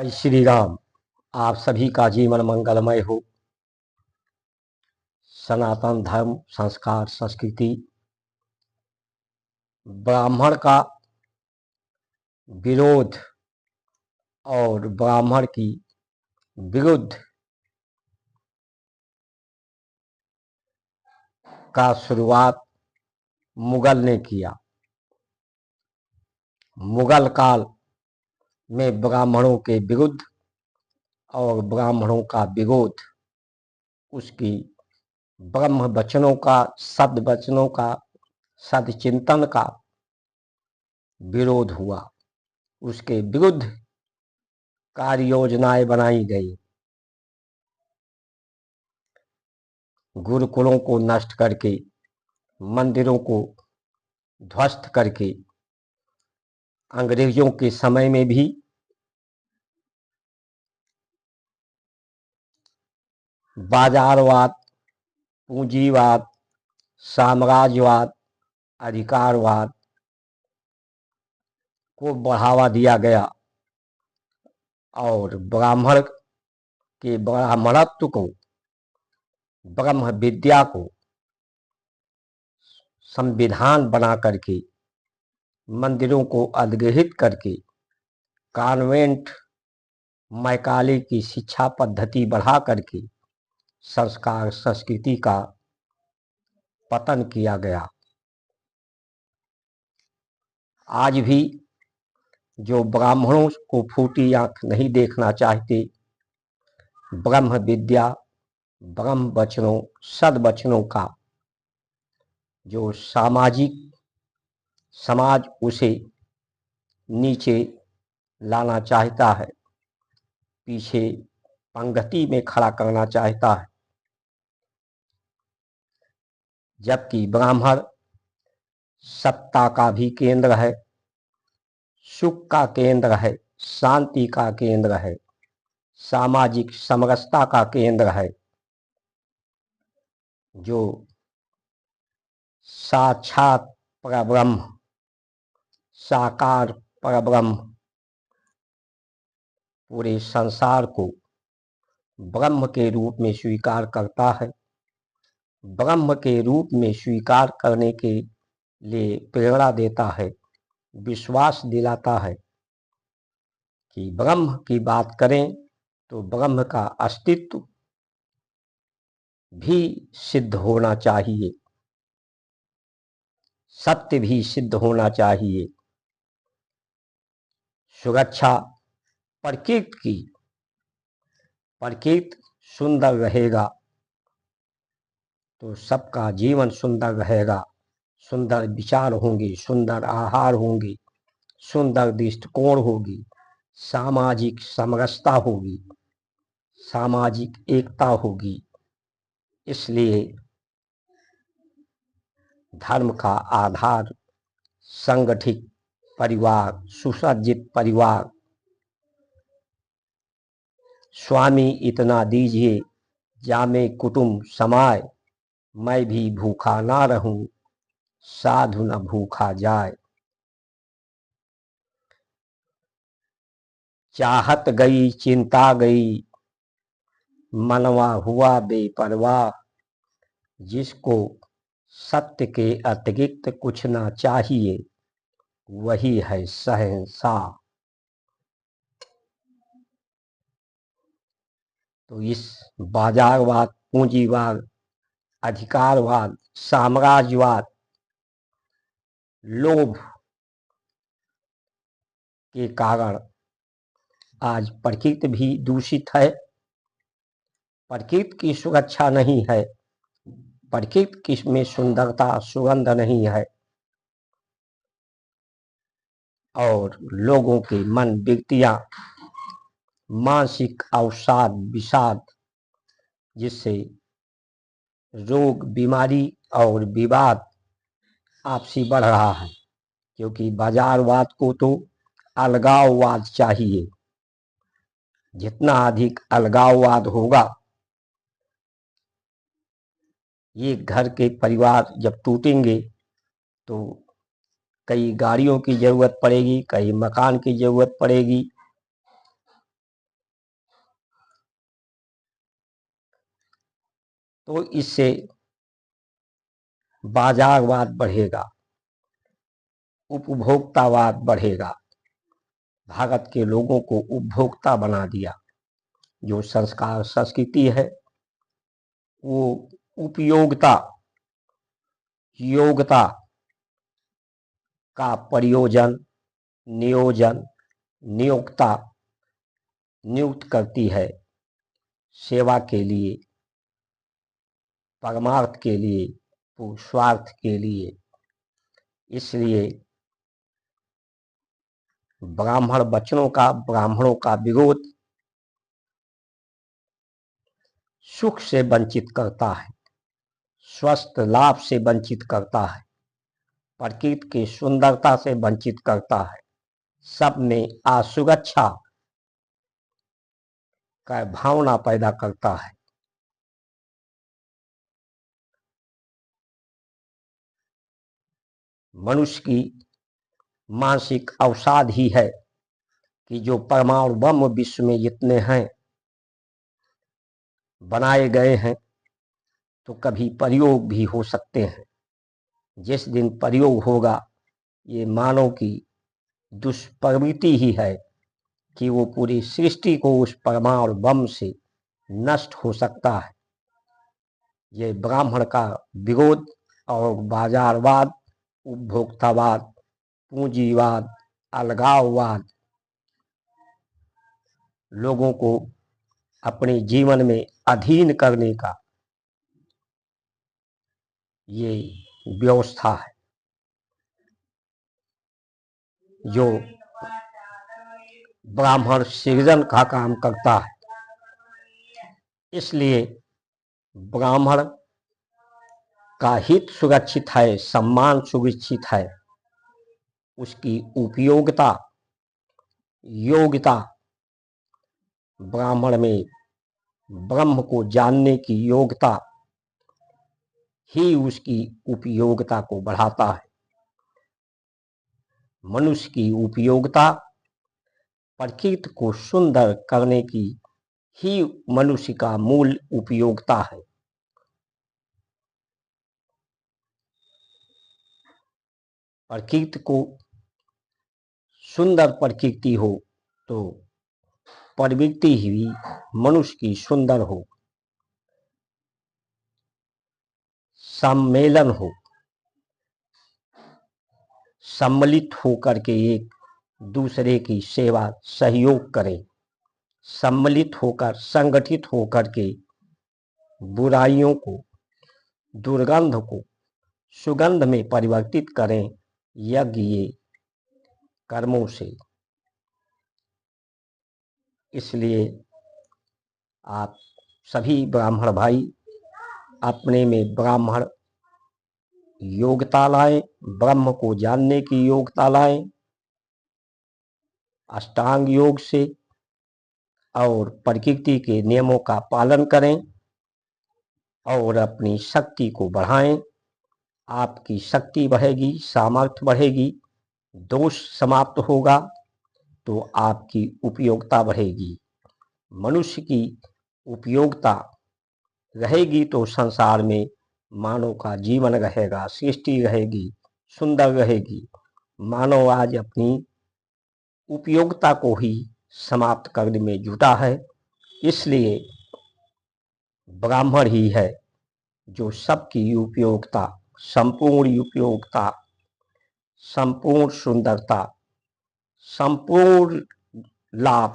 जय श्री राम। आप सभी का जीवन मंगलमय हो। सनातन धर्म, संस्कार, संस्कृति, ब्राह्मण का विरोध और ब्राह्मण की विरुद्ध का शुरुआत मुगल ने किया। मुगल काल में ब्राह्मणों के विरुद्ध और ब्राह्मणों का विरोध, उसकी ब्रह्म वचनों का, सद वचनों का, सदचिंतन का विरोध हुआ। उसके विरुद्ध कार्य योजनाएं बनाई गई। गुरुकुलों को नष्ट करके, मंदिरों को ध्वस्त करके, अंग्रेजों के समय में भी बाजारवाद, पूंजीवाद, साम्राज्यवाद, अधिकारवाद को बढ़ावा दिया गया और ब्राह्मण के ब्राह्मणत्व को, ब्रह्म विद्या को संविधान बना करके, मंदिरों को अधिग्रहित करके, कॉन्वेंट मैकाले की शिक्षा पद्धति बढ़ा करके संस्कार संस्कृति का पतन किया गया। आज भी जो ब्राह्मणों को फूटी आंख नहीं देखना चाहते, ब्रह्म विद्या, ब्रह्म वचनों, सद वचनों का जो सामाजिक समाज उसे नीचे लाना चाहता है, पीछे पंक्ति में खड़ा करना चाहता है, जबकि ब्राह्मण सत्ता का भी केंद्र है, सुख का केंद्र है, शांति का केंद्र है, सामाजिक समरसता का केंद्र है, जो साक्षात परब्रह्म, साकार परब्रह्म पूरे संसार को ब्रह्म के रूप में स्वीकार करता है। ब्रह्म के रूप में स्वीकार करने के लिए प्रेरणा देता है, विश्वास दिलाता है कि ब्रह्म की बात करें तो ब्रह्म का अस्तित्व भी सिद्ध होना चाहिए, सत्य भी सिद्ध होना चाहिए। सुरक्षा प्रकृति की, प्रकृति सुंदर रहेगा तो सबका जीवन सुंदर रहेगा, सुंदर विचार होंगे, सुंदर आहार होंगे, सुंदर दृष्टिकोण होगी, सामाजिक समरसता होगी, सामाजिक एकता होगी। इसलिए धर्म का आधार संगठित परिवार, सुसज्जित परिवार। स्वामी इतना दीजिए जामे कुटुंब समाए, मैं भी भूखा ना रहूं, साधु न भूखा जाए। चाहत गई चिंता गई, मनवा हुआ बेपरवाह, जिसको सत्य के अतिरिक्त कुछ ना चाहिए, वही है शहंशाह। तो इस बाजारवाद, पूंजीवाद, अधिकारवाद, साम्राज्यवाद, लोभ के कारण आज प्रकृति भी दूषित है। प्रकृति की सुरक्षा नहीं है, प्रकृति में सुंदरता, सुगंध नहीं है, और लोगों के मन, वृत्तियां मानसिक अवसाद, विषाद, जिससे रोग, बीमारी और विवाद आपसी बढ़ रहा है। क्योंकि बाजारवाद को तो अलगाववाद चाहिए। जितना अधिक अलगाववाद होगा, ये घर के परिवार जब टूटेंगे तो कई गाड़ियों की जरूरत पड़ेगी, कई मकान की जरूरत पड़ेगी, तो इससे बाजारवाद बढ़ेगा, उपभोक्तावाद बढ़ेगा। भारत के लोगों को उपभोक्ता बना दिया। जो संस्कार संस्कृति है वो उपयोगिता, योग्यता का प्रयोजन, नियोजन, नियोक्ता नियुक्त करती है सेवा के लिए, परमार्थ के लिए, स्वार्थ के लिए। इसलिए ब्राह्मणों का विरोध सुख से वंचित करता है, स्वस्थ लाभ से वंचित करता है, प्रकृति की सुंदरता से वंचित करता है, सब में असुरक्षा का भावना पैदा करता है। मनुष्य की मानसिक अवसाद ही है कि जो परमाणु बम विश्व में जितने हैं बनाए गए हैं तो कभी प्रयोग भी हो सकते हैं। जिस दिन प्रयोग होगा ये मानव की दुष्प्रवृत्ति ही है कि वो पूरी सृष्टि को उस परमाणु बम से नष्ट हो सकता है। ये ब्राह्मण का विरोध और बाजारवाद, उपभोक्तावाद, पूंजीवाद, अलगाववाद लोगों को अपने जीवन में अधीन करने का ये व्यवस्था है जो ब्राह्मण सृजन का काम करता है। इसलिए ब्राह्मण का हित सुरक्षित है, सम्मान सुरक्षित है, उसकी उपयोगिता, योग्यता, ब्राह्मण में ब्रह्म को जानने की योग्यता ही उसकी उपयोगिता को बढ़ाता है। मनुष्य की उपयोगिता प्रकृति को सुंदर करने की ही मनुष्य का मूल उपयोगिता है। प्रकृति को सुंदर प्रकृति हो तो प्रवृत्ति ही मनुष्य की सुंदर हो, सम्मेलन हो, सम्मिलित होकर के एक दूसरे की सेवा सहयोग करें, सम्मिलित होकर संगठित होकर के बुराइयों को, दुर्गंध को सुगंध में परिवर्तित करें यज्ञ ये कर्मों से। इसलिए आप सभी ब्राह्मण भाई अपने में ब्राह्मण योग्यता लाएं, ब्रह्म को जानने की योग्यता लाएं अष्टांग योग से, और प्रकृति के नियमों का पालन करें और अपनी शक्ति को बढ़ाएं। आपकी शक्ति बढ़ेगी, सामर्थ्य बढ़ेगी, दोष समाप्त होगा तो आपकी उपयोगिता बढ़ेगी। मनुष्य की उपयोगिता रहेगी तो संसार में मानव का जीवन रहेगा, सृष्टि रहेगी, सुंदर रहेगी। मानव आज अपनी उपयोगिता को ही समाप्त करने में जुटा है। इसलिए ब्राह्मण ही है जो सबकी उपयोगिता, संपूर्ण उपयोगिता, संपूर्ण सुंदरता, संपूर्ण लाभ,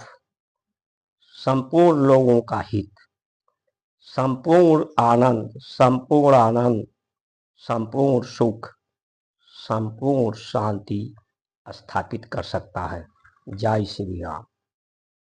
संपूर्ण लोगों का हित, संपूर्ण आनंद, संपूर्ण सुख, संपूर्ण शांति स्थापित कर सकता है। जय श्री राम।